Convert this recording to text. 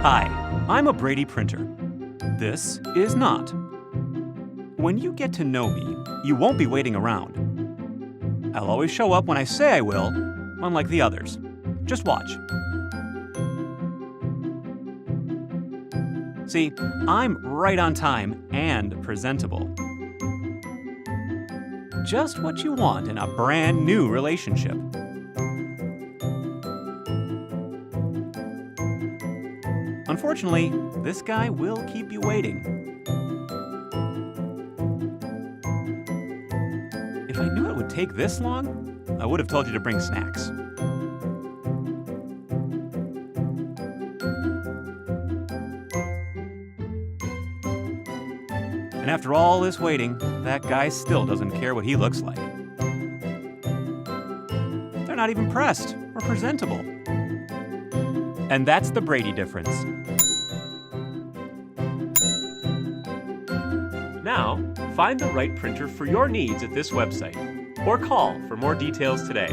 Hi, I'm a Brady printer. This is not. When you get to know me, you won't be waiting around. I'll always show up when I say I will, unlike the others. Just watch. See, I'm right on time and presentable. Just what you want in a brand new relationship. Unfortunately, this guy will keep you waiting. If I knew it would take this long, I would have told you to bring snacks. And after all this waiting, that guy still doesn't care what he looks like. They're not even pressed or presentable. And that's the Brady difference. Now, find the right printer for your needs at this website, or call for more details today.